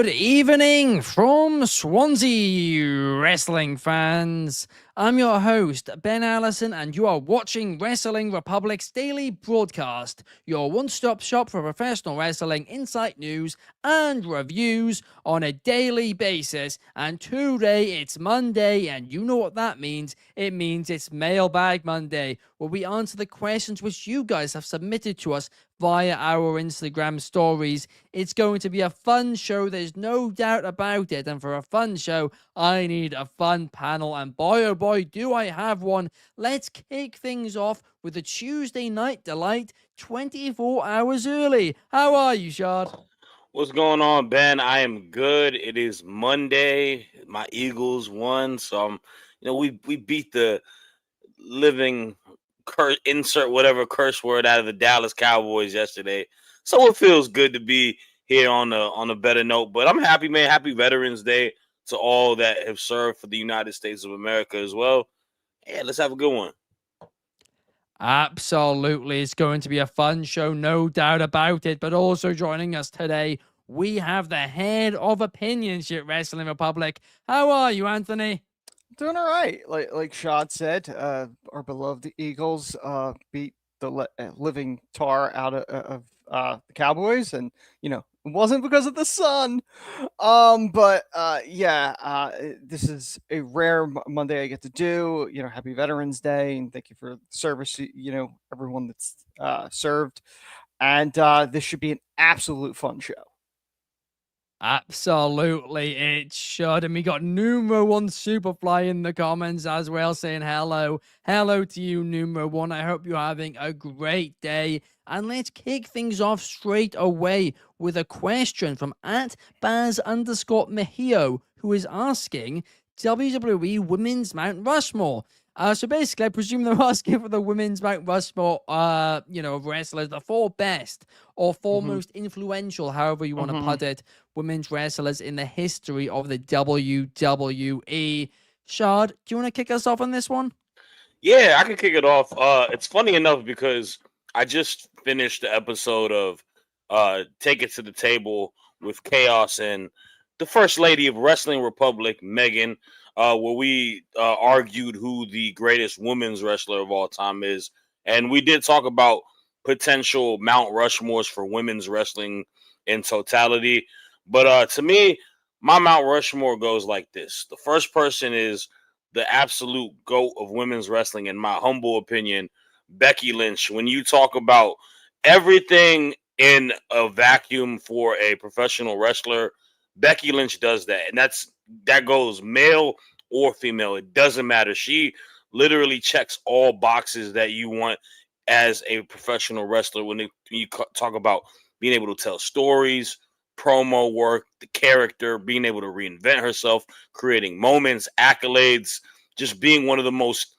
Good evening from Swansea, wrestling fans. I'm your host, Ben Allison, and you are watching Wrestling Republic's daily broadcast, your one-stop shop for professional wrestling insight news and reviews on a daily basis. And today it's Monday, and you know what that means. It means it's Mailbag Monday, where we answer the questions which you guys have submitted to us via our Instagram stories. It's going to be a fun show, there's no doubt about it. And for a fun show, I need a fun panel. And boy, oh boy, do I have one. Let's kick things off with a Tuesday night delight 24 hours early. How are you, Shad? What's going on, Ben? I am good. It is Monday. My Eagles won, so we beat the living insert whatever curse word out of the Dallas Cowboys yesterday. So it feels good to be here on a better note. But I'm happy, man. Happy Veterans Day to all that have served for the United States of America as well. Yeah, let's have a good one. Absolutely. It's going to be a fun show, no doubt about it. But also joining us today, we have the head of opinions at Wrestling Republic. How are you, Anthony? Doing all right. Like Shad said, our beloved Eagles beat the living tar out of the Cowboys, and it wasn't because of the sun. But this is a rare Monday I get to do. Happy Veterans Day, and thank you for the service. Everyone that's served, and this should be an absolute fun show. Absolutely, it should. And we got numero one Superfly in the comments as well, saying hello. Hello to you, numero one. I hope you're having a great day. And let's kick things off straight away with a question from @Baz_Mejio, who is asking WWE Women's Mount Rushmore. So basically, I presume they're asking for the women's Mount Rushmore, of wrestlers, the four best or 4 most influential, however you want to put it, women's wrestlers in the history of the WWE. Shad, do you want to kick us off on this one? Yeah, I can kick it off. It's funny enough because I just finished the episode of Take It to the Table with Chaos and the First Lady of Wrestling Republic, Megan, where we argued who the greatest women's wrestler of all time is. And we did talk about potential Mount Rushmores for women's wrestling in totality. But to me, my Mount Rushmore goes like this. The first person is the absolute GOAT of women's wrestling, in my humble opinion, Becky Lynch. When you talk about everything in a vacuum for a professional wrestler, Becky Lynch does that. And that goes male or female. It doesn't matter. She literally checks all boxes that you want as a professional wrestler when you talk about being able to tell stories, promo work, the character, being able to reinvent herself, creating moments, accolades, just being one of the most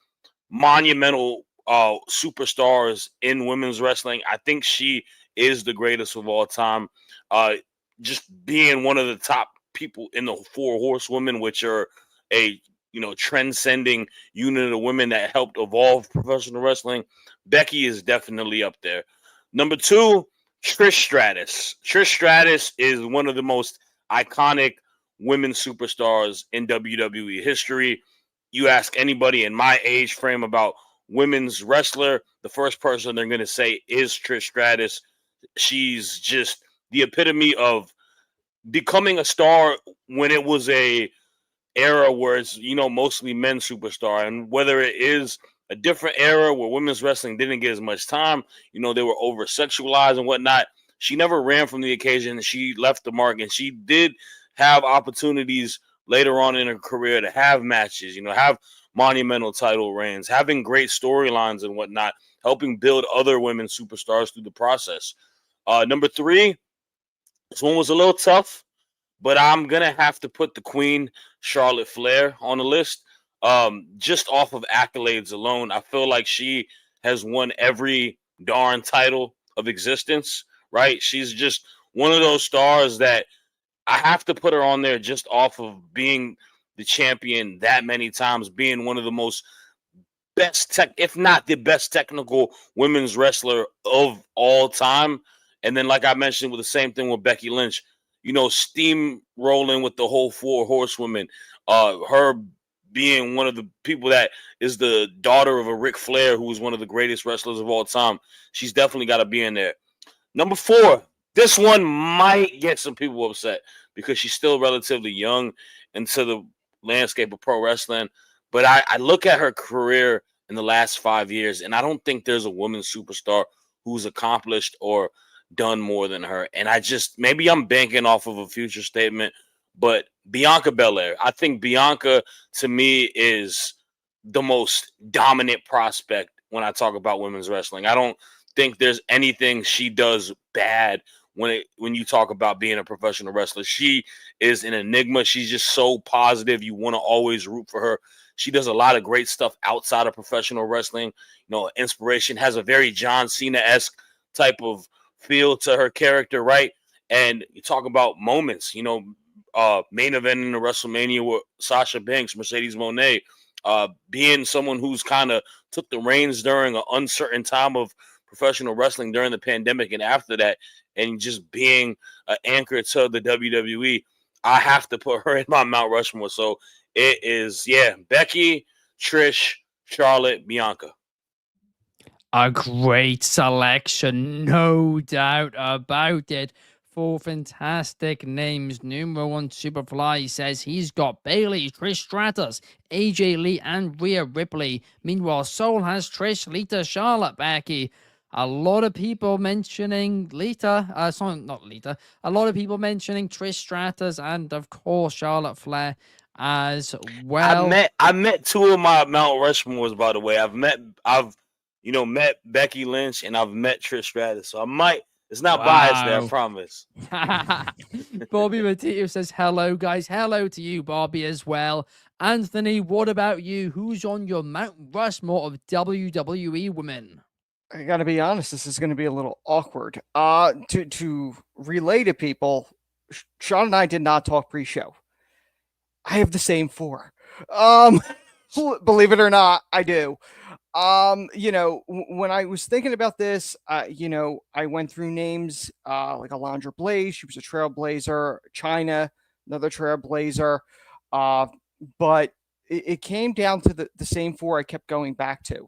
monumental superstars in women's wrestling. I think she is the greatest of all time. Just being one of the top people in the Four Horsewomen, which are a transcending unit of women that helped evolve professional wrestling. Becky is definitely up there. Number two, Trish Stratus. Trish Stratus is one of the most iconic women superstars in WWE history. You ask anybody in my age frame about women's wrestler, the first person they're going to say is Trish Stratus. She's just the epitome of becoming a star when it was a era where it's mostly men superstar, and whether it is a different era where women's wrestling didn't get as much time, they were over sexualized and whatnot. She never ran from the occasion. She left the mark, and she did have opportunities later on in her career to have matches, have monumental title reigns, having great storylines and whatnot, helping build other women superstars through the process. Number three, this one was a little tough, but I'm going to have to put the Queen, Charlotte Flair, on the list. Just off of accolades alone, I feel like she has won every darn title of existence, right? She's just one of those stars that I have to put her on there just off of being the champion that many times, being one of the most if not the best technical women's wrestler of all time. And then, like I mentioned, with the same thing with Becky Lynch, steamrolling with the whole four horsewomen. Her being one of the people that is the daughter of a Ric Flair, who is one of the greatest wrestlers of all time. She's definitely got to be in there. Number 4, this one might get some people upset because she's still relatively young into the landscape of pro wrestling. But I look at her career in the last 5 years, and I don't think there's a woman superstar who's accomplished or done more than her. And maybe I'm banking off of a future statement, but Bianca Belair. I think Bianca, to me, is the most dominant prospect when I talk about women's wrestling. I don't think there's anything she does bad when you talk about being a professional wrestler. She is an enigma. She's just so positive. You want to always root for her. She does a lot of great stuff outside of professional wrestling. Inspiration, has a very John Cena-esque type of feel to her character, right? And you talk about moments, main event in the WrestleMania with Sasha Banks, Mercedes Moné, being someone who's kind of took the reins during an uncertain time of professional wrestling during the pandemic and after that, and just being an anchor to the WWE. I have to put her in my Mount Rushmore. So it is, Becky, Trish, Charlotte, Bianca. A great selection, no doubt about it. 4 fantastic names. Numero 1 Superfly says he's got Bayley, Trish Stratus, AJ Lee, and Rhea Ripley. Meanwhile, Soul has Trish, Lita, Charlotte, Becky. A lot of people mentioning Lita. Not Lita. A lot of people mentioning Trish Stratus and, of course, Charlotte Flair as well. I met 2 of my Mount Rushmores, by the way. I've met Becky Lynch and I've met Trish Stratus. So it's not biased there, I promise. Bobby Mateo says, hello, guys. Hello to you, Bobby, as well. Anthony, what about you? Who's on your Mount Rushmore of WWE women? I got to be honest, this is going to be a little awkward. To relay to people, Sean and I did not talk pre-show. I have the same 4. Believe it or not, I do. When I was thinking about this, I went through names like Alundra Blaze. She was a trailblazer. China, another trailblazer. But it came down to the same 4 I kept going back to.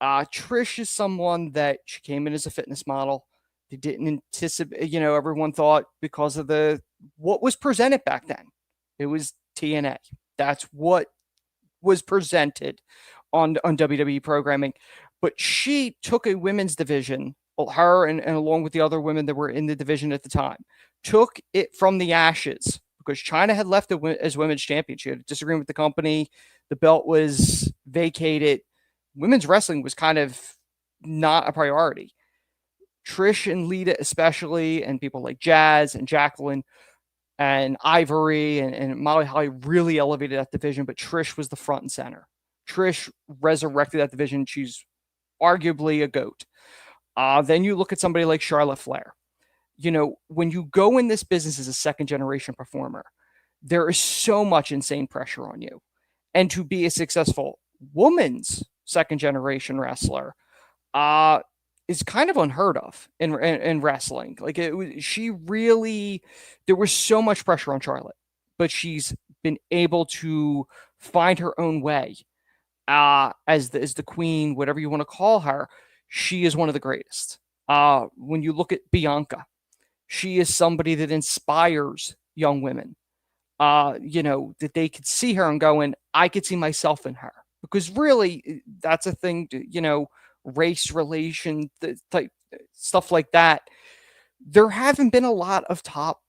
Trish is someone that she came in as a fitness model. They didn't anticipate, everyone thought because of what was presented back then. It was TNA. That's what was presented on WWE programming. But she took a women's division, her and along with the other women that were in the division at the time, took it from the ashes because China had left as women's champion. She had a disagreement with the company. The belt was vacated. Women's wrestling was kind of not a priority. Trish and Lita especially, and people like Jazz and Jacqueline and Ivory and Molly Holly really elevated that division, but Trish was the front and center. Trish resurrected that division. She's arguably a GOAT. Then you look at somebody like Charlotte Flair. When you go in this business as a second-generation performer, there is so much insane pressure on you. And to be a successful woman's second-generation wrestler is kind of unheard of in wrestling. Like there was so much pressure on Charlotte, but she's been able to find her own way as the queen, whatever you want to call her. She is one of the greatest. When you look at Bianca, she is somebody that inspires young women. That they could see her and going, I could see myself in her. Because really, that's a thing, race relation type stuff like that. There haven't been a lot of top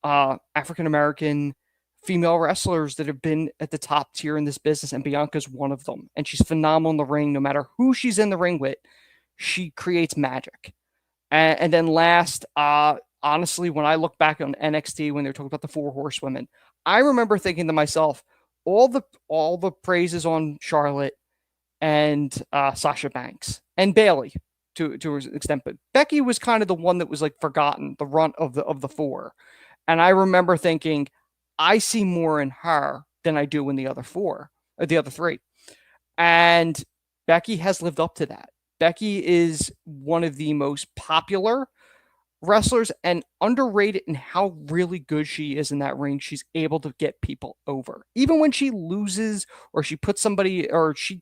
African-American female wrestlers that have been at the top tier in this business, and Bianca's one of them. And she's phenomenal in the ring. No matter who she's in the ring with, she creates magic. And then last, honestly, when I look back on NXT, when they were talking about the 4 horsewomen, I remember thinking to myself, all the praises on Charlotte and Sasha Banks and Bayley to an extent, but Becky was kind of the one that was like forgotten, the runt of the 4. And I remember thinking, I see more in her than I do in the other 3. And Becky has lived up to that. Becky is one of the most popular wrestlers and underrated in how really good she is in that ring. She's able to get people over. Even when she loses or she puts somebody or she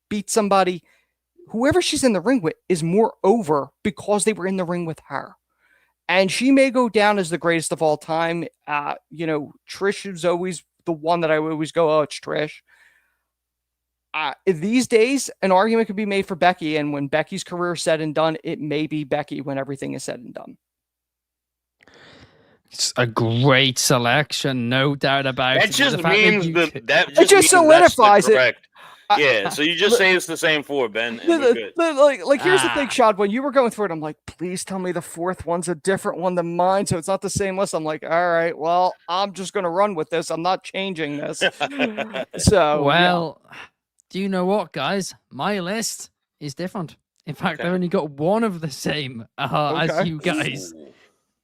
beats somebody, whoever she's in the ring with is more over because they were in the ring with her. And she may go down as the greatest of all time. Trish is always the one that I always go, oh, it's Trish. These days, an argument could be made for Becky, and when Becky's career is said and done, it may be Becky when everything is said and done. It's a great selection, no doubt about That it. just means that it just solidifies it. Yeah, so you just say it's the same four, Ben, and we're good. Like here's the thing, Shad. When you were going through it, I'm like, please tell me the fourth one's a different one than mine, so it's not the same list. I'm like, all right, well, I'm just gonna run with this. I'm not changing this. So, well, do you know what, guys? My list is different. In fact, I've only got one of the same as you guys.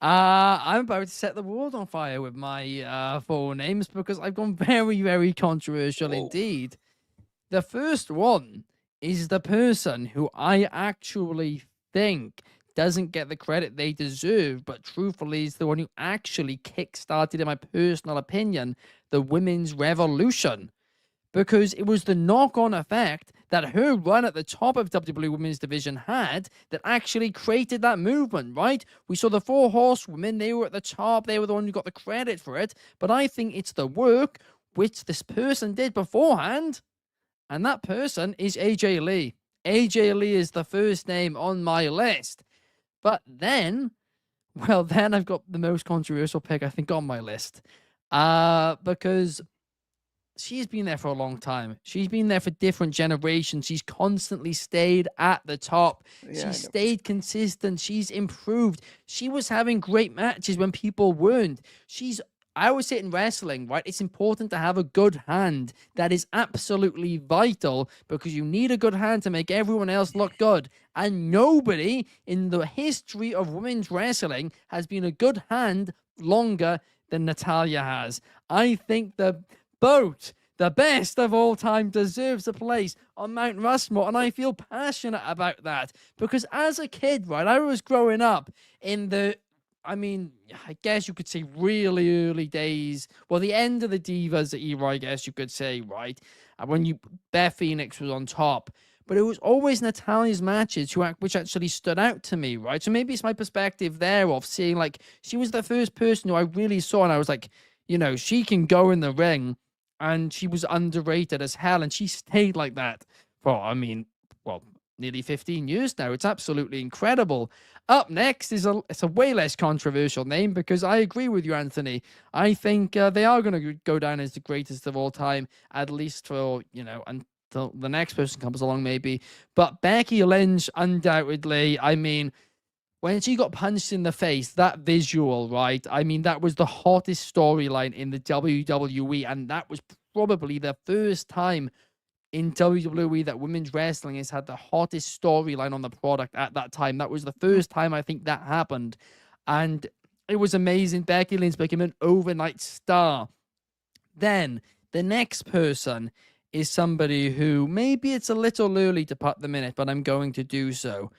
I'm about to set the world on fire with my 4 names because I've gone very, very controversial indeed. The first one is the person who I actually think doesn't get the credit they deserve, but truthfully is the one who actually kickstarted, in my personal opinion, the women's revolution. Because it was the knock-on effect that her run at the top of WWE Women's Division had that actually created that movement, right? We saw the 4 horsewomen, they were at the top, they were the one who got the credit for it, but I think it's the work which this person did beforehand, and that person is AJ Lee. AJ Lee is the first name on my list. But then I've got the most controversial pick, I think, on my list. Because she's been there for a long time. She's been there for different generations. She's constantly stayed at the top. She's stayed consistent. She's improved. She was having great matches when people weren't. I always say it in wrestling, right? It's important to have a good hand. That is absolutely vital because you need a good hand to make everyone else look good. And nobody in the history of women's wrestling has been a good hand longer than Natalya has. I think the best of all time, deserves a place on Mount Rushmore, and I feel passionate about that because as a kid, right, I was growing up in I guess you could say really early days. Well, the end of the Divas era, I guess you could say, right? When Beth Phoenix was on top. But it was always Natalya's matches which actually stood out to me, right? So maybe it's my perspective there of seeing, like, she was the first person who I really saw, and I was like, she can go in the ring, and she was underrated as hell, and she stayed like that for, nearly 15 years now. It's absolutely incredible. Up next is it's a way less controversial name because I agree with you, Anthony. I think they are going to go down as the greatest of all time, at least for, until the next person comes along maybe. But Becky Lynch, undoubtedly, when she got punched in the face, that visual, right? That was the hottest storyline in the WWE, and that was probably the first time in WWE that women's wrestling has had the hottest storyline on the product at that time. That was the first time I think that happened. And it was amazing. Becky Lynch became an overnight star. Then the next person is somebody who maybe it's a little early to put them in it, but I'm going to do so.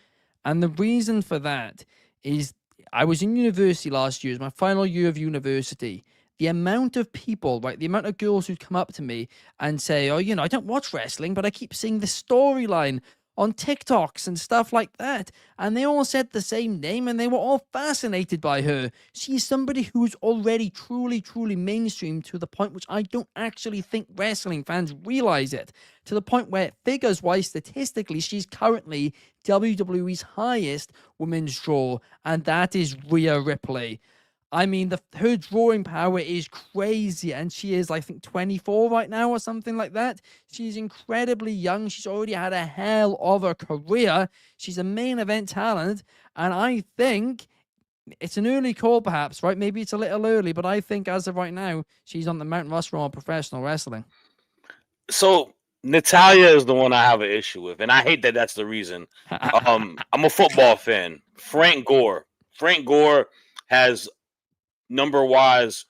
And the reason for that is I was in university last year. It was my final year of university. The amount of people, right, the amount of girls who'd come up to me and say, oh, I don't watch wrestling, but I keep seeing the storyline on TikToks and stuff like that. And they all said the same name and they were all fascinated by her. She's somebody who's already truly, truly mainstream to the point which I don't actually think wrestling fans realize it. To the point where, figures-wise, statistically, she's currently WWE's highest women's draw, and that is Rhea Ripley. Her drawing power is crazy, and she is, I think, 24 right now or something like that. She's incredibly young. She's already had a hell of a career. She's a main event talent, and I think it's an early call, perhaps, right? Maybe it's a little early, but I think as of right now, she's on the Mount Rushmore of professional wrestling. So Natalya is the one I have an issue with, and I hate that that's the reason. I'm a football fan. Frank Gore has, number-wise,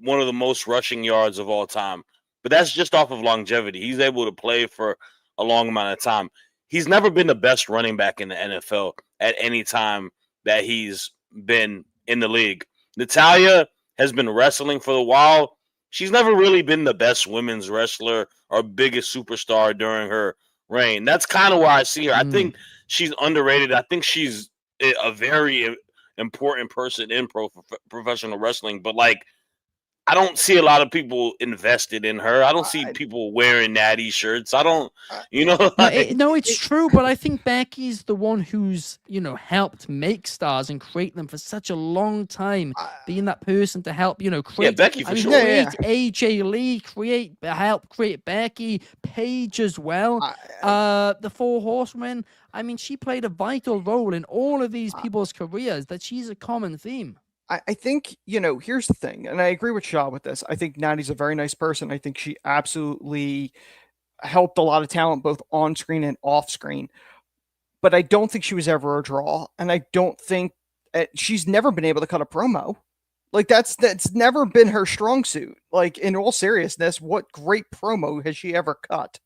one of the most rushing yards of all time. But that's just off of longevity. He's able to play for a long amount of time. He's never been the best running back in the NFL at any time that he's been in the league. Natalya has been wrestling for a while. She's never really been the best women's wrestler or biggest superstar during her reign. That's kind of where I see her. I think she's underrated. I think she's a very important person in professional wrestling, but like I don't see a lot of people invested in her. I don't see people wearing natty shirts. I don't, No, it's true, but I think Becky's the one who's, helped make stars and create them for such a long time, being that person to help, create. Becky for sure. Create AJ Lee, help create Becky, Paige as well. The Four Horsemen. I mean, she played a vital role in all of these people's careers. That she's a common theme. I think, here's the thing, and I agree with Shad with this. I think Natty's a very nice person. I think she absolutely helped a lot of talent both on screen and off screen. But I don't think she was ever a draw, and I don't think she's never been able to cut a promo. Like that's never been her strong suit. Like in all seriousness, what great promo has she ever cut?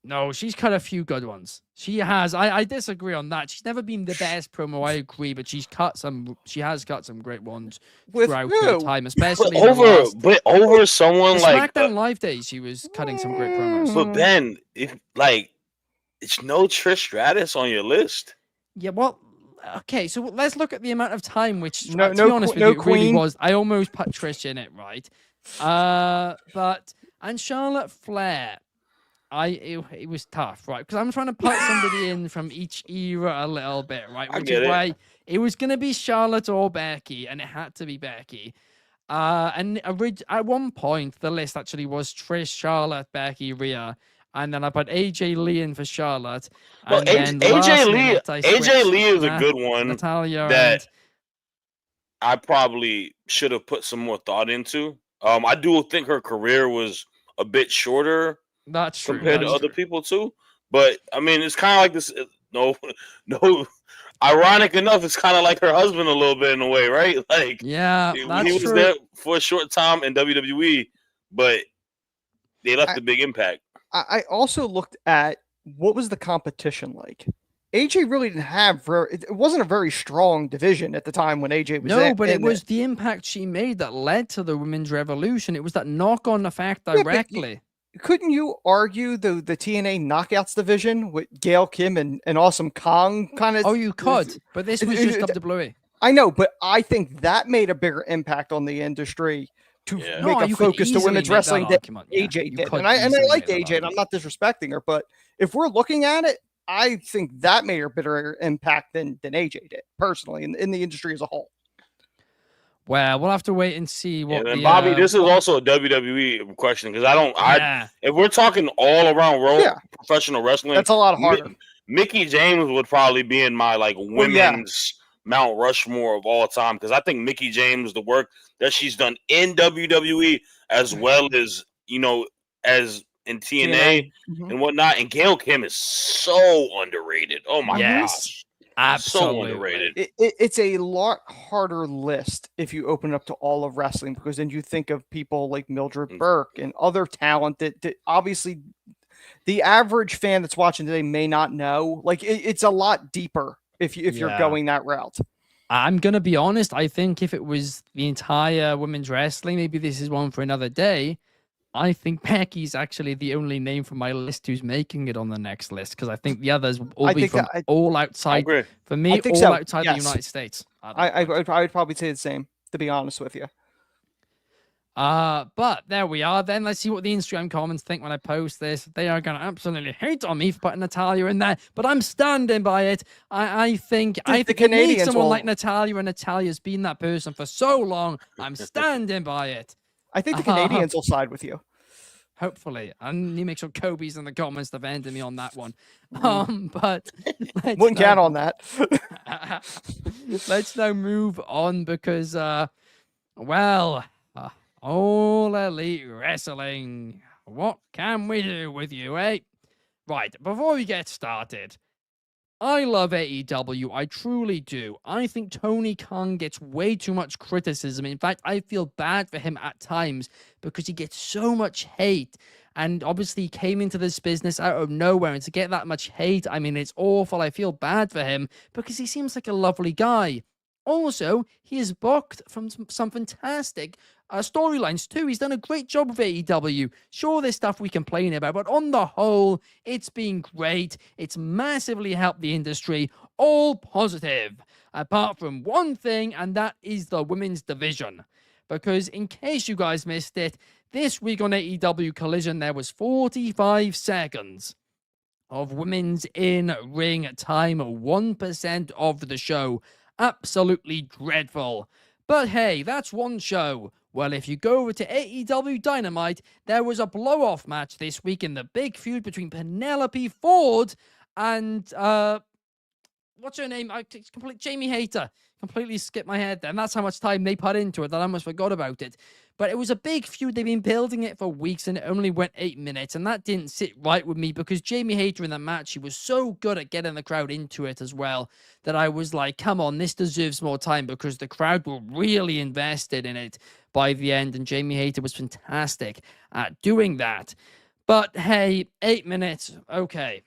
No, she's cut a few good ones. She has. I disagree on that. She's never been the best promo. I agree, but she has cut some great ones throughout her time, especially over someone like SmackDown Live days. She was cutting some great promos. But Ben, it's no Trish Stratus on your list. Yeah, well, okay. So let's look at the amount of time, which to be honest with you, it really was. I almost put Trish in it, right? And Charlotte Flair. It was tough, right? Because I'm trying to put somebody in from each era a little bit, right? Which is why it was going to be Charlotte or Becky, and it had to be Becky. And at one point, the list actually was Trish, Charlotte, Becky, Rhea, and then I put AJ Lee in for Charlotte. Well, AJ Lee is a good one. Natalya that I probably should have put some more thought into. I do think her career was a bit shorter. That's true. Compared to other people too, but I mean, it's kind of like this. No. Ironic enough, it's kind of like her husband a little bit in a way, right? Like, yeah, he was true. there for a short time in WWE, but they left a big impact. I also looked at what was the competition like. AJ really didn't have it wasn't a very strong division at the time when AJ was there. No, but it was the impact she made that led to the women's revolution. It was that knock-on effect directly. Couldn't you argue the TNA Knockouts division with Gail Kim and Awesome Kong kind of? Oh, you could, but this was just WWE. I know, but I think that made a bigger impact on the industry to make a focus to women's wrestling than AJ did. And I like AJ, and I'm not disrespecting her, but if we're looking at it, I think that made a bigger impact than AJ did personally in the industry as a whole. Well, we'll have to wait and see what. And Bobby, this is also a WWE question because if we're talking all around professional wrestling, that's a lot of harder. Mickie James would probably be in my women's Mount Rushmore of all time because I think Mickie James, the work that she's done in WWE as well as as in TNA and whatnot, and Gail Kim is so underrated. Oh my gosh. Absolutely. So underrated. It's a lot harder list if you open up to all of wrestling because then you think of people like Mildred Burke and other talent that obviously the average fan that's watching today may not know. Like it's a lot deeper if you're going that route. I'm going to be honest. I think if it was the entire women's wrestling, maybe this is one for another day. I think Becky's actually the only name from my list who's making it on the next list because I think the others will all be from all outside. For me, all outside the United States. I would probably say the same, to be honest with you. But there we are. Then let's see what the Instagram comments think when I post this. They are going to absolutely hate on me for putting Natalya in there, but I'm standing by it. I think we need someone like Natalya, and Natalya's been that person for so long. I'm standing by it. I think the Canadians will side with you. Hopefully. And you make sure Kobe's in the comments defending me on that one. But wouldn't count on that. Let's now move on because all elite wrestling. What can we do with you, eh? Right, before we get started, I love AEW. I truly do. I think Tony Khan gets way too much criticism. In fact, I feel bad for him at times because he gets so much hate. And obviously, he came into this business out of nowhere. And to get that much hate, I mean, it's awful. I feel bad for him because he seems like a lovely guy. also, he has booked from some fantastic storylines too. He's done a great job with AEW. Sure, there's stuff we complain about, but on the whole, it's been great. It's massively helped the industry. All positive, apart from one thing, and that is the women's division. Because in case you guys missed it, this week on AEW Collision, there was 45 seconds of women's in-ring time, 1% of the show. Absolutely dreadful. But hey, that's one show. Well, if you go over to AEW Dynamite, there was a blow-off match this week in the big feud between Penelope Ford and, what's her name? Jamie Hayter. Completely skipped my head there. And that's how much time they put into it that I almost forgot about it. But it was a big feud. They've been building it for weeks and it only went 8 minutes. And that didn't sit right with me because Jamie Hayter in that match, she was so good at getting the crowd into it as well that I was like, come on, this deserves more time because the crowd were really invested in it by the end. And Jamie Hayter was fantastic at doing that. But hey, 8 minutes. Okay.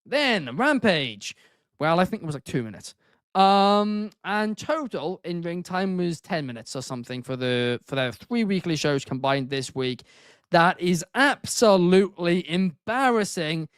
Then Rampage. Well, I think it was like 2 minutes. And total in ring time was 10 minutes or something for their 3 weekly shows combined this week. That is absolutely embarrassing.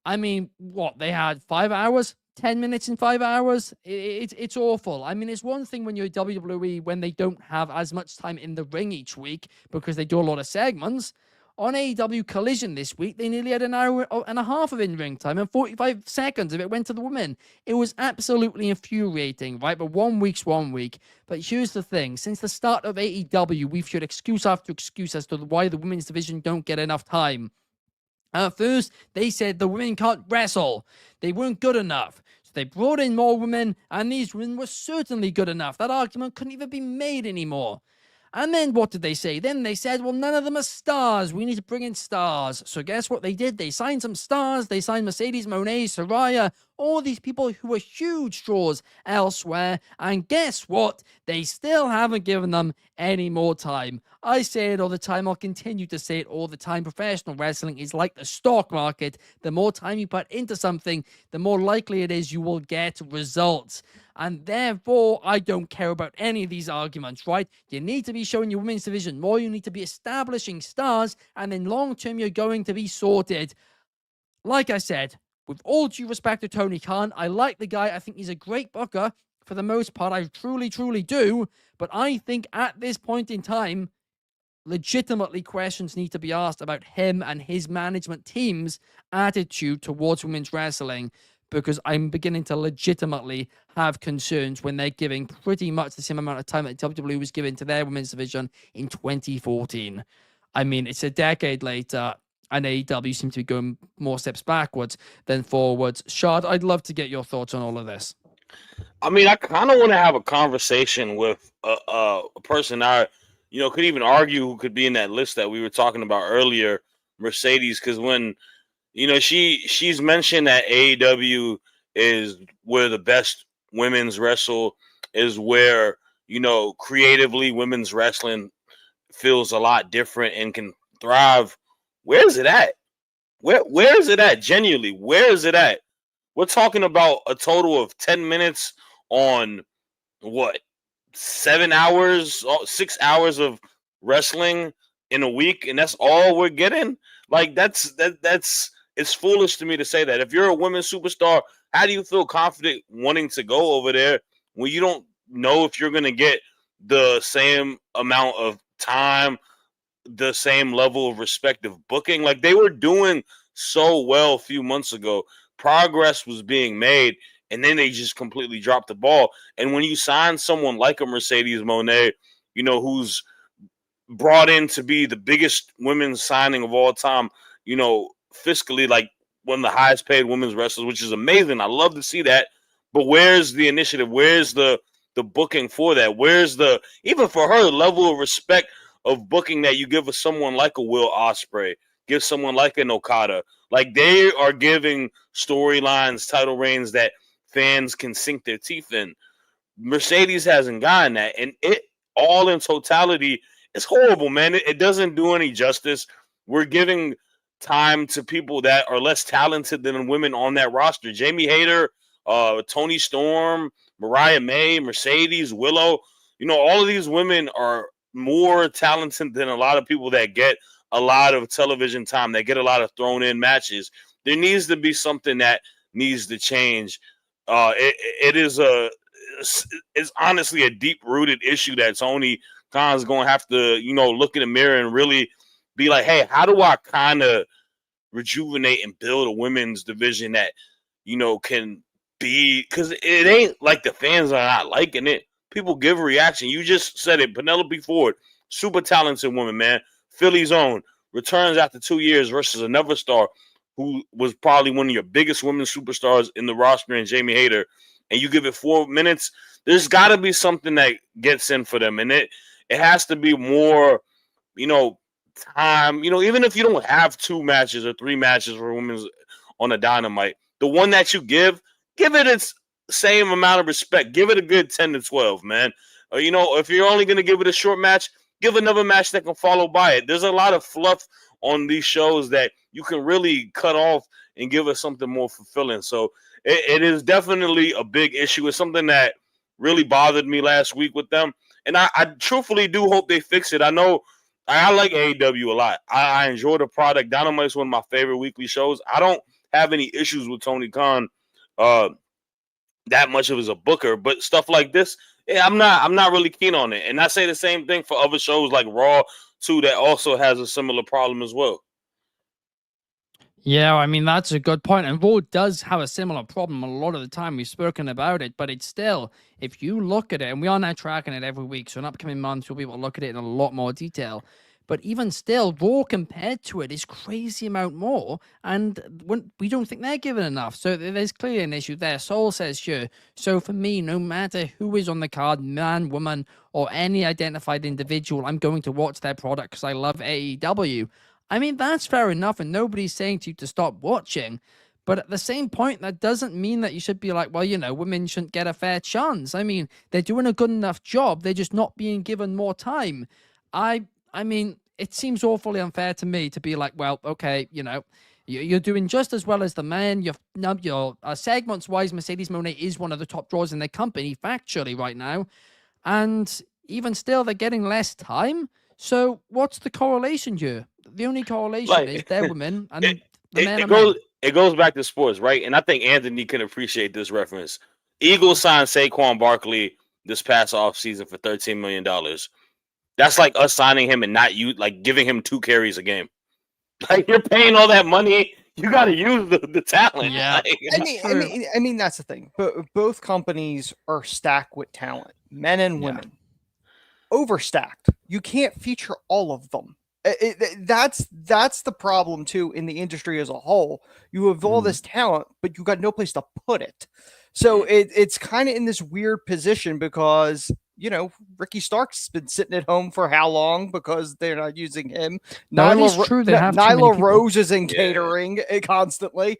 I mean, what, they had 5 hours? 10 minutes in 5 hours? It's awful. I mean, it's one thing when you're WWE when they don't have as much time in the ring each week because they do a lot of segments. On AEW Collision this week, they nearly had an hour and a half of in-ring time and 45 seconds if it went to the women. It was absolutely infuriating, right? But 1 week's 1 week. But here's the thing. Since the start of AEW, we've heard excuse after excuse as to why the women's division don't get enough time. At first, they said the women can't wrestle. They weren't good enough. So they brought in more women, and these women were certainly good enough. That argument couldn't even be made anymore. And then what did they say? Then they said, well, none of them are stars. We need to bring in stars. So guess what they did? They signed some stars. They signed Mercedes Moné, Saraya, all these people who were huge draws elsewhere. And guess what? They still haven't given them any more time. I say it all the time. I'll continue to say it all the time. Professional wrestling is like the stock market. The more time you put into something, the more likely it is you will get results. And therefore, I don't care about any of these arguments, right? You need to be showing your women's division more. You need to be establishing stars. And then long term, you're going to be sorted. Like I said, with all due respect to Tony Khan, I like the guy. I think he's a great booker for the most part. I truly, truly do. But I think at this point in time, legitimately questions need to be asked about him and his management team's attitude towards women's wrestling, because I'm beginning to legitimately have concerns when they're giving pretty much the same amount of time that WWE was given to their women's division in 2014. I mean, it's a decade later, and AEW seems to be going more steps backwards than forwards. Shad, I'd love to get your thoughts on all of this. I mean, I kind of want to have a conversation with a person I, could even argue who could be in that list that we were talking about earlier, Mercedes, because when she's mentioned that AEW is where the best women's wrestle, is where, creatively women's wrestling feels a lot different and can thrive. Where is it at? Where is it at? Genuinely, where is it at? We're talking about a total of 10 minutes on what? 7 hours, 6 hours of wrestling in a week, and that's all we're getting? Like, that's it's foolish to me to say that. If you're a women's superstar, how do you feel confident wanting to go over there when you don't know if you're going to get the same amount of time, the same level of respective booking? Like, they were doing so well a few months ago. Progress was being made, and then they just completely dropped the ball. And when you sign someone like a Mercedes Moné, who's brought in to be the biggest women's signing of all time, fiscally, like one of the highest paid women's wrestlers, which is amazing. I love to see that. But where's the initiative? Where's the booking for that? Where's even for her, level of respect of booking that you give someone like a Will Ospreay, give someone like an Okada? Like, they are giving storylines, title reigns that fans can sink their teeth in. Mercedes hasn't gotten that. And it all in totality is horrible, man. It doesn't do any justice. We're giving time to people that are less talented than women on that roster. Jamie Hayter, Tony Storm, Mariah May, Mercedes, Willow. All of these women are more talented than a lot of people that get a lot of television time, that get a lot of thrown in matches. There needs to be something that needs to change. It's honestly a deep rooted issue that Tony Khan's going to have to, look in the mirror and really be like, hey, how do I kind of rejuvenate and build a women's division that, can be, because it ain't like the fans are not liking it. People give a reaction. You just said it. Penelope Ford, super talented woman, man. Philly's own, returns after 2 years versus another star who was probably one of your biggest women's superstars in the roster in Jamie Hayter, and you give it 4 minutes. There's got to be something that gets in for them, and it has to be more, time. Even if you don't have 2 matches or 3 matches for women's on a Dynamite, the one that you give it its same amount of respect. Give it a good 10 to 12, man. If you're only going to give it a short match, give another match that can follow by it. There's a lot of fluff on these shows that you can really cut off and give us something more fulfilling. So it is definitely a big issue. It's something that really bothered me last week with them. And I truthfully do hope they fix it. I know I like AEW a lot. I enjoy the product. Dynamite's one of my favorite weekly shows. I don't have any issues with Tony Khan that much of as a booker, but stuff like this, I'm not really keen on it. And I say the same thing for other shows like Raw too, that also has a similar problem as well. Yeah, I mean, that's a good point. And Raw does have a similar problem a lot of the time. We've spoken about it, but it's still, if you look at it, and we are now tracking it every week, so in upcoming months, we'll be able to look at it in a lot more detail. But even still, Raw compared to it is crazy amount more, and we don't think they're given enough. So there's clearly an issue there. Soul says, sure. So for me, no matter who is on the card, man, woman, or any identified individual, I'm going to watch their product because I love AEW. I mean, that's fair enough, and nobody's saying to you to stop watching. But at the same point, that doesn't mean that you should be like, well, women shouldn't get a fair chance. I mean, they're doing a good enough job. They're just not being given more time. I mean, it seems awfully unfair to me to be like, well, okay, you're doing just as well as the men. Your segments-wise, Mercedes Moné is one of the top draws in their company, factually, right now. And even still, they're getting less time. So what's the correlation here? The only correlation is they're women and the men are men. It goes back to sports, right? And I think Anthony can appreciate this reference. Eagles signed Saquon Barkley this past offseason for $13 million. That's like us signing him and not giving him 2 carries a game. Like, you're paying all that money, you got to use the talent. Yeah, I mean that's the thing. But both companies are stacked with talent, men and women. Overstacked. You can't feature all of them. That's the problem too in the industry as a whole. You have all this talent, but you got no place to put it. So it's kind of in this weird position because Ricky Stark's been sitting at home for how long because they're not using him. Nyla Rose is in catering constantly.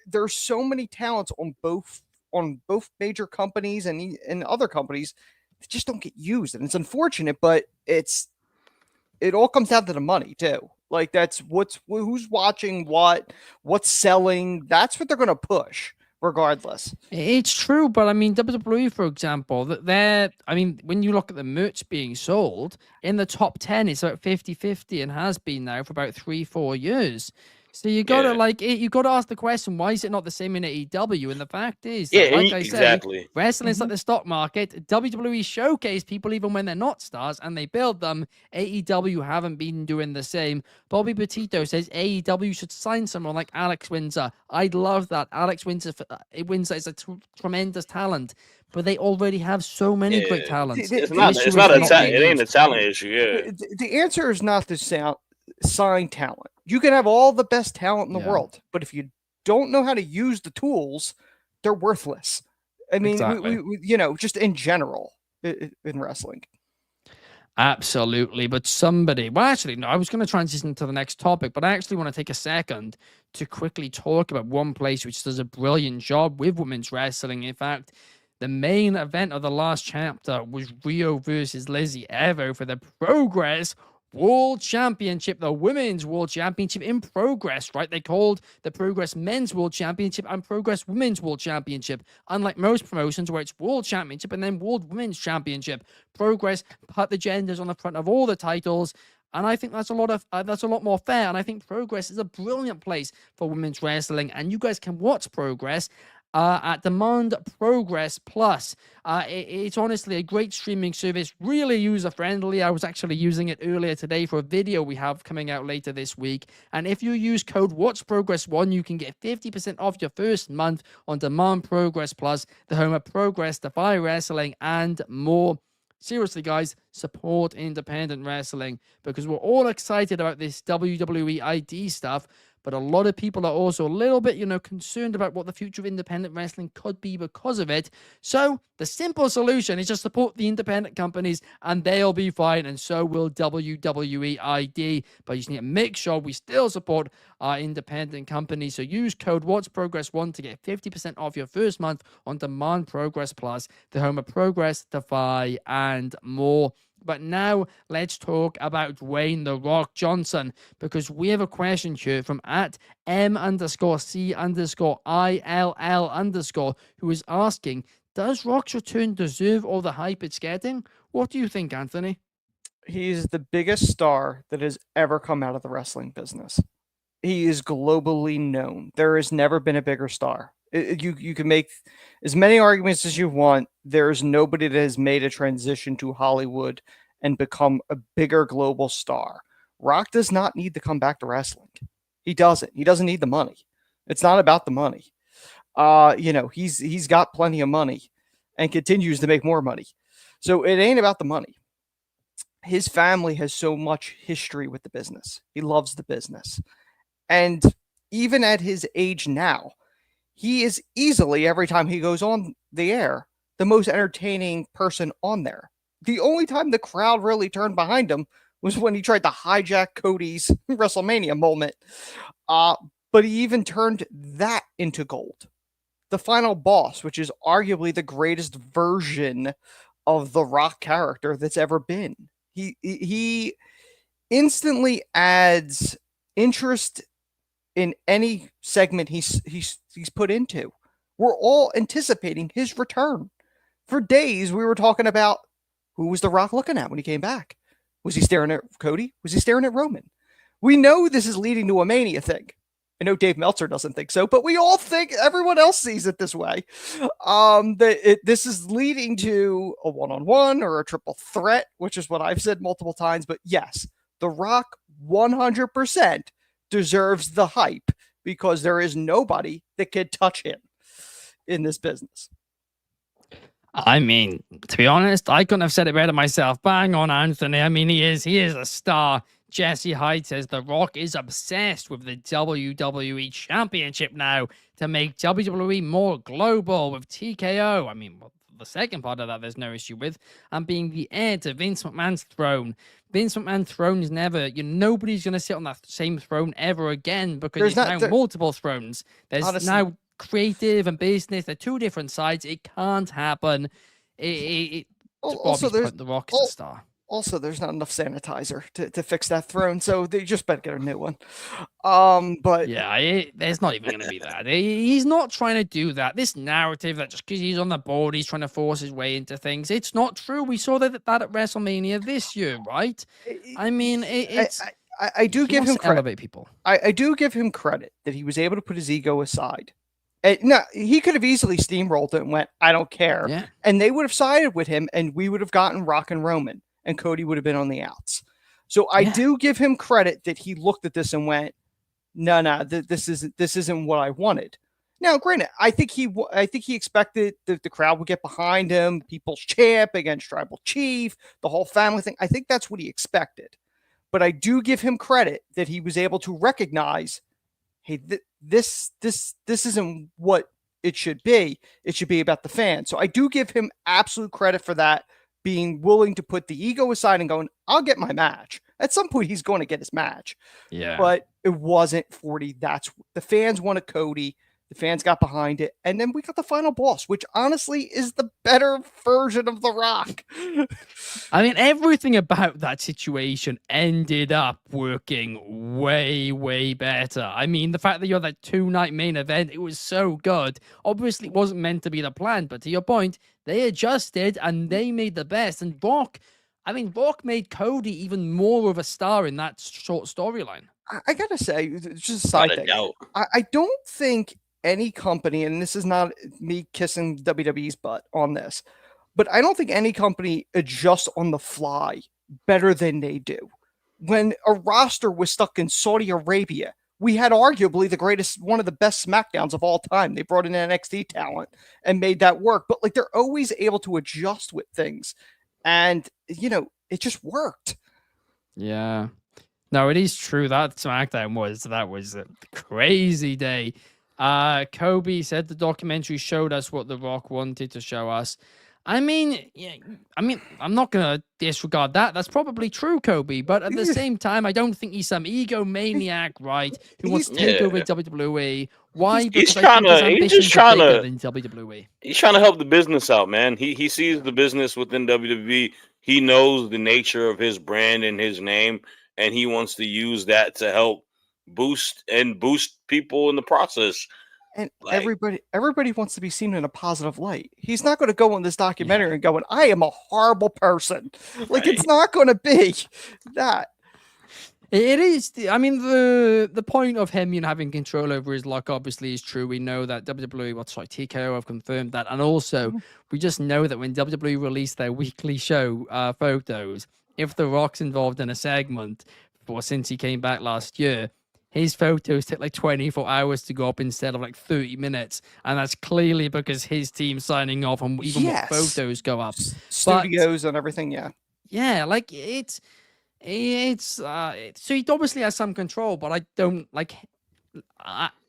There's so many talents on both major companies and other companies that just don't get used, and it's unfortunate, but it all comes down to the money too. Like, that's who's watching what's selling. That's what they're going to push regardless. It's true, but I mean, WWE, for example, when you look at the merch being sold, in the top 10, it's about 50-50 and has been now for about 3-4 years. So you gotta you gotta ask the question, why is it not the same in AEW? And the fact is, I said, wrestling's like the stock market. WWE showcase people even when they're not stars, and they build them. AEW haven't been doing the same. Bobby Petito says AEW should sign someone like Alex Windsor. I'd love that. Alex Windsor is a tremendous talent, but they already have so many great talents. It ain't a talent issue. Yeah, the answer is not to sign talent. You can have all the best talent in the world, but if you don't know how to use the tools, they're worthless. I mean, we just in general in wrestling. Absolutely. But I was going to transition to the next topic, but I actually want to take a second to quickly talk about one place which does a brilliant job with women's wrestling. In fact, the main event of the last chapter was Rio versus Lizzie Evo for the Progress World Championship, the Women's World Championship in progress, right? They called the Progress Men's World Championship and Progress Women's World Championship. Unlike most promotions where it's World Championship and then World Women's Championship, Progress put the genders on the front of all the titles. And I think that's a lot more fair. And I think Progress is a brilliant place for women's wrestling. And you guys can watch Progress at Demand Progress Plus. It's honestly a great streaming service, really user friendly. I was actually using it earlier today for a video we have coming out later this week. And if you use code WatchProgress1, you can get 50% off your first month on Demand Progress Plus, the home of Progress, Defy Wrestling, and more. Seriously, guys, support independent wrestling because we're all excited about this WWE ID stuff, but a lot of people are also a little bit, concerned about what the future of independent wrestling could be because of it. So the simple solution is just support the independent companies and they'll be fine, and so will WWE ID. But you just need to make sure we still support our independent companies. So use code What'sProgress1 to get 50% off your first month on Demand Progress Plus, the home of Progress, Defy, and more. But now let's talk about Dwayne "The Rock" Johnson, because we have a question here from at M_C_ILL_, who is asking, does Rock's return deserve all the hype it's getting? What do you think, Anthony? He's the biggest star that has ever come out of the wrestling business. He is globally known. There has never been a bigger star. You can make as many arguments as you want. There's nobody that has made a transition to Hollywood and become a bigger global star. Rock does not need to come back to wrestling. He doesn't. He doesn't need the money. It's not about the money. He's got plenty of money and continues to make more money. So it ain't about the money. His family has so much history with the business. He loves the business. And even at his age now, he is easily, every time he goes on the air, the most entertaining person on there. The only time the crowd really turned behind him was when he tried to hijack Cody's WrestleMania moment. But he even turned that into gold. The Final Boss, which is arguably the greatest version of the Rock character that's ever been. He instantly adds interest in any segment he's put into. We're all anticipating his return. For days, we were talking about who was The Rock looking at when he came back. Was he staring at Cody? Was he staring at Roman? We know this is leading to a Mania thing. I know Dave Meltzer doesn't think so, but we all think, everyone else sees it this way. This is leading to a one-on-one or a triple threat, which is what I've said multiple times. But yes, The Rock 100% deserves the hype because there is nobody that can touch him in this business. I mean, to be honest, I couldn't have said it better myself. Bang on, Anthony. I mean, he is a star. Jesse Hyde says The Rock is obsessed with the WWE Championship now to make WWE more global with TKO. I mean, the second part of that there's no issue with, and being the heir to Vince McMahon's throne. Vince McMahon's throne is never, nobody's going to sit on that same throne ever again because there's now multiple thrones. There's honestly, now creative and business. They're two different sides. It can't happen. Also, there's The Rock is a star. Also, there's not enough sanitizer to fix that throne, so they just better get a new one. But yeah, there's not even going to be that. He's not trying to do that. This narrative that just because he's on the board, he's trying to force his way into things. It's not true. We saw that at WrestleMania this year, right? I mean, I do give him credit. Elevate people. I do give him credit that he was able to put his ego aside. No, he could have easily steamrolled it and went, I don't care. Yeah. And they would have sided with him, and we would have gotten Rock and Roman. And Cody would have been on the outs. So I do give him credit that he looked at this and went, no, this isn't what I wanted. Now, granted, I think he expected the crowd would get behind him, People's Champ against Tribal Chief, the whole family thing. I think that's what he expected. But I do give him credit that he was able to recognize, hey, this isn't what it should be. It should be about the fans. So I do give him absolute credit for that. Being willing to put the ego aside and going, I'll get my match. At some point, he's going to get his match. Yeah. But it wasn't 40. That's the fans wanted Cody. The fans got behind it, and then we got the final boss, which honestly is the better version of The Rock. I mean, everything about that situation ended up working way, way better. I mean, the fact that you're that 2-night main event, it was so good. Obviously, it wasn't meant to be the plan, but to your point, they adjusted and they made the best. And Rock made Cody even more of a star in that short storyline. I gotta say, just a side thing. I don't think any company, and this is not me kissing WWE's butt on this, but I don't think any company adjusts on the fly better than they do. When a roster was stuck in Saudi Arabia, we had arguably one of the best SmackDowns of all time. They brought in NXT talent and made that work, but like they're always able to adjust with things. And, it just worked. Yeah. No, it is true. That SmackDown was a crazy day. Kobe said the documentary showed us what The Rock wanted to show us. I mean, I'm not gonna disregard that. That's probably true, Kobe. But at the same time, I don't think he's some egomaniac, right? Who wants to take over WWE? Why? Because I think his ambitions are bigger than WWE. He's trying to help the business out, man. He sees the business within WWE. He knows the nature of his brand and his name, and he wants to use that to help boost people in the process. And everybody wants to be seen in a positive light. He's not going to go on this documentary and going, I am a horrible person. Like, it's not going to be that. It is. I mean, the point of him, having control over his luck obviously is true. We know that WWE, TKO have confirmed that. And also, we just know that when WWE released their weekly show photos, if The Rock's involved in a segment, since he came back last year, his photos take like 24 hours to go up instead of like 30 minutes. And that's clearly because his team's signing off and even more photos go up. Studios and everything, yeah. Yeah, like so he obviously has some control, but I don't like.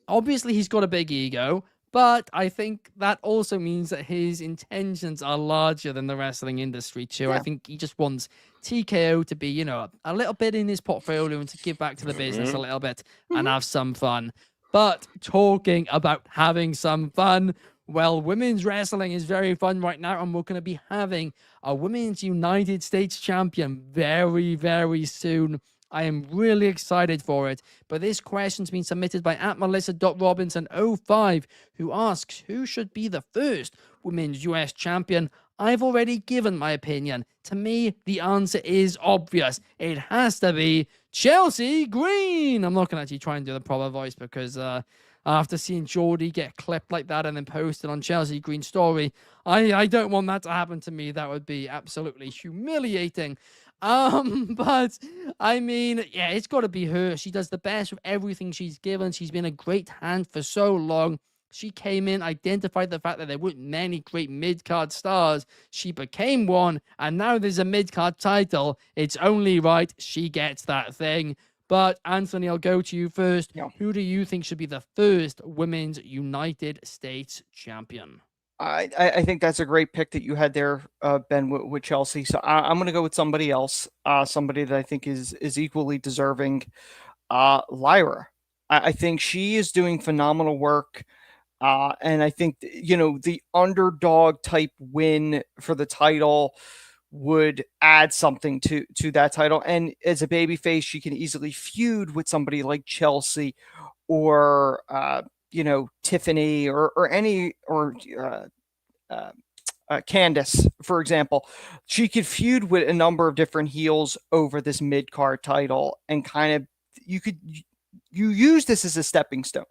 Obviously, he's got a big ego, but I think that also means that his intentions are larger than the wrestling industry too. Yeah. I think he just wants TKO to be, a little bit in his portfolio and to give back to the business a little bit and have some fun. But talking about having some fun, well, women's wrestling is very fun right now, and we're going to be having a Women's United States champion very, very soon. I am really excited for it. But this question's been submitted by @Melissa.Robinson05, who asks, who should be the first Women's US champion? I've already given my opinion. To me, the answer is obvious. It has to be Chelsea Green. I'm not going to actually try and do the proper voice because after seeing Geordie get clipped like that and then posted on Chelsea Green's story, I don't want that to happen to me. That would be absolutely humiliating. But I mean, yeah, it's got to be her. She does the best with everything she's given. She's been a great hand for so long. She came in, identified the fact that there weren't many great mid-card stars. She became one, and now there's a mid-card title. It's only right she gets that thing. But Anthony, I'll go to you first. Yeah. Who do you think should be the first Women's United States champion? I think that's a great pick that you had there, Ben, with Chelsea. So I'm going to go with somebody else, somebody that I think is equally deserving, Lyra. I think she is doing phenomenal work. And I think, the underdog type win for the title would add something to that title. And as a babyface, she can easily feud with somebody like Chelsea or, Tiffany or Candace, for example. She could feud with a number of different heels over this mid-card title and kind of, you use this as a stepping stone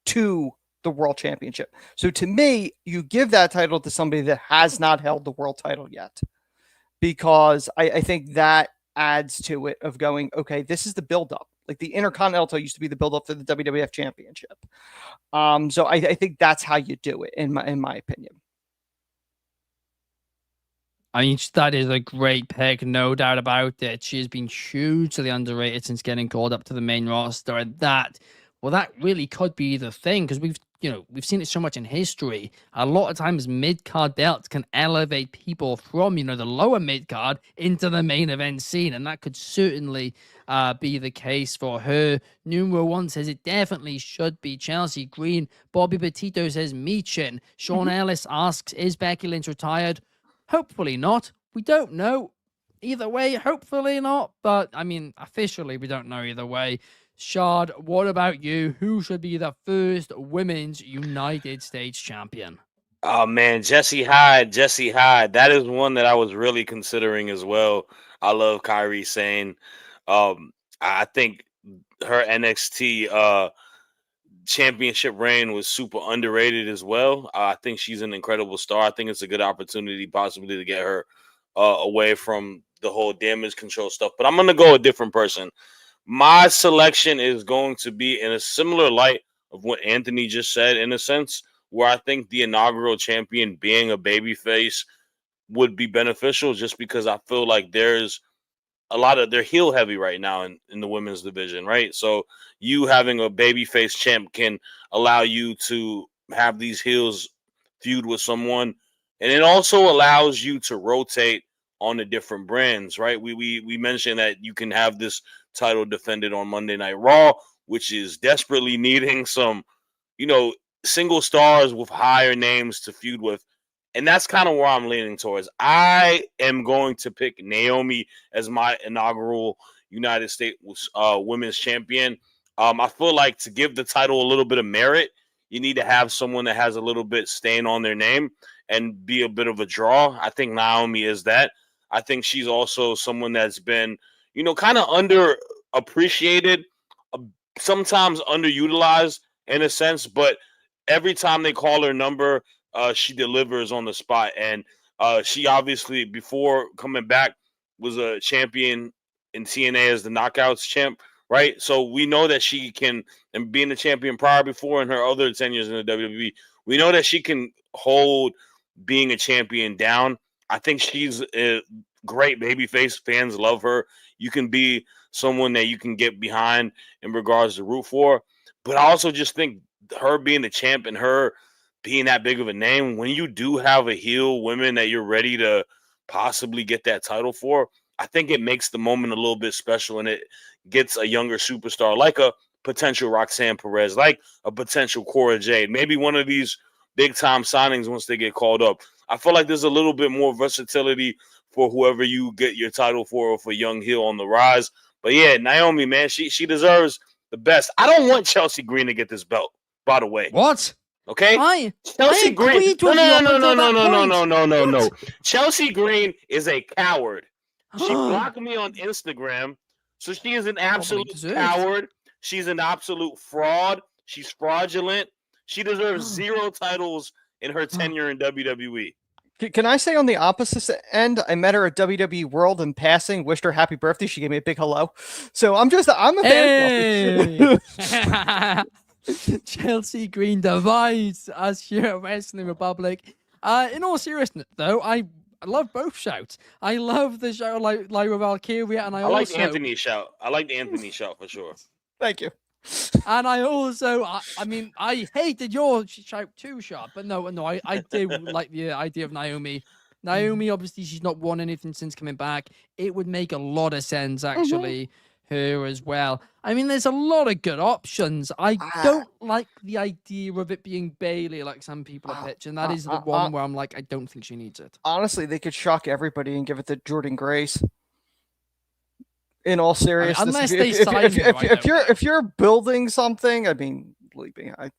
to the world championship. So to me, you give that title to somebody that has not held the world title yet, because I think that adds to it of going, okay, this is the buildup. Like the Intercontinental title used to be the buildup for the WWF championship. So I think that's how you do it, in my opinion. I mean, that is a great pick, no doubt about it. She has been hugely underrated since getting called up to the main roster, and that really could be the thing, because we've we've seen it so much in history. A lot of times mid-card belts can elevate people from, the lower mid-card into the main event scene. And that could certainly be the case for her. Numero 1 says it definitely should be Chelsea Green. Bobby Petito says Michin. Sean Ellis asks, is Becky Lynch retired? Hopefully not. We don't know. Either way, hopefully not. But, officially, we don't know either way. Shad, what about you? Who should be the first women's United States champion? Oh man, Jessie Hyde. That is one that I was really considering as well. I love Kairi Sane. I think her NXT championship reign was super underrated as well. I think she's an incredible star. I think it's a good opportunity possibly to get her away from the whole damage control stuff. But I'm going to go a different person. My selection is going to be in a similar light of what Anthony just said, in a sense, where I think the inaugural champion being a babyface would be beneficial, just because I feel like there's a lot of, they're heel heavy right now in the women's division, right? So you having a babyface champ can allow you to have these heels feud with someone, and it also allows you to rotate on the different brands, right? We mentioned that you can have this title defended on Monday Night Raw, which is desperately needing some, single stars with higher names to feud with. And that's kind of where I'm leaning towards. I am going to pick Naomi as my inaugural United States women's champion. I feel like to give the title a little bit of merit, you need to have someone that has a little bit stain on their name and be a bit of a draw. I think Naomi is that. I think she's also someone that's been, kind of underappreciated, sometimes underutilized in a sense, but every time they call her number, she delivers on the spot. And she obviously, before coming back, was a champion in TNA as the Knockouts champ, right? So we know that she can, and being the champion prior before in her other tenures in the WWE, we know that she can hold being a champion down. I think she's a great babyface. Fans love her. You can be someone that you can get behind in regards to root for. But I also just think her being the champ and her being that big of a name, when you do have a heel women that you're ready to possibly get that title for, I think it makes the moment a little bit special, and it gets a younger superstar like a potential Roxanne Perez, like a potential Cora Jade, maybe one of these big time signings once they get called up. I feel like there's a little bit more versatility for whoever you get your title for, or for young heel on the rise. But yeah, Naomi, man, she deserves the best. I don't want Chelsea Green to get this belt, by the way. What? Okay? Chelsea Green. No. Chelsea Green is a coward. She blocked me on Instagram. So she is an absolute coward. She's an absolute fraud. She's fraudulent. She deserves 0 titles in her tenure in WWE. Can I say on the opposite end, I met her at WWE World in passing, wished her happy birthday. She gave me a big hello. So I'm a fan of Chelsea Green divides us here at Wrestling Republic. In all seriousness, though, I love both shouts. I love the shout like Lyra Valkyria, and I also like Anthony's shout. I like the Anthony shout for sure. Thank you. And I also, I hated your shout too, Sharp, but no, I do like the idea of Naomi. Naomi, obviously, she's not won anything since coming back. It would make a lot of sense, actually, her as well. I mean, there's a lot of good options. I don't like the idea of it being Bailey, like some people are pitching. That is the one where I'm like, I don't think she needs it. Honestly, they could shock everybody and give it to Jordan Grace. In all seriousness, unless they sign her, if you're building something, I mean, I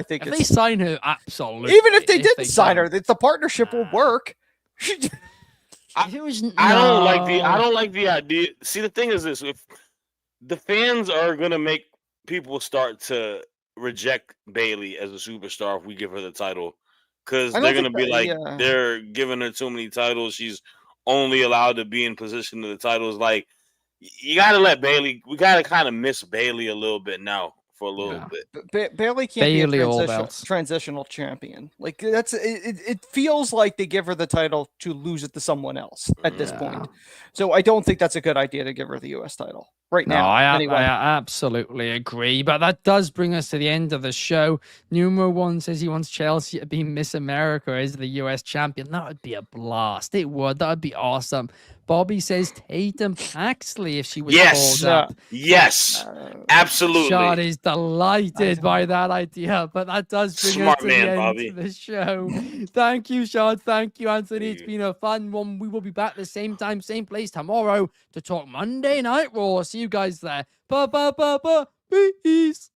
think if they sign her, absolutely. Even if they didn't sign her, the partnership will work. I don't like the idea. See, the thing is this: if the fans are gonna make people start to reject Bailey as a superstar if we give her the title, because they're gonna be like, they're giving her too many titles. She's only allowed to be in position of the titles. Like, you gotta let Bailey. We gotta kind of miss Bailey a little bit now. For a little bit. Bailey can't be a transitional champion. Like, that's it feels like they give her the title to lose it to someone else at this point. So I don't think that's a good idea to give her the US title right No, now. I Anyway, absolutely agree. But that does bring us to the end of the show. Numero One says he wants Chelsea to be Miss America as the US champion. That would be a blast. It would. That would be awesome. Bobby says Tatum Paxley if she was Yes. called up. Yes, Shad absolutely. is delighted by that idea, but that does bring us Smart to man, the end Bobby. of the show. Thank you, Shad. Thank you, Anthony. It's Hey. been a fun one. We will be back the same time, same place tomorrow to talk Monday Night Raw. See you guys there. Peace.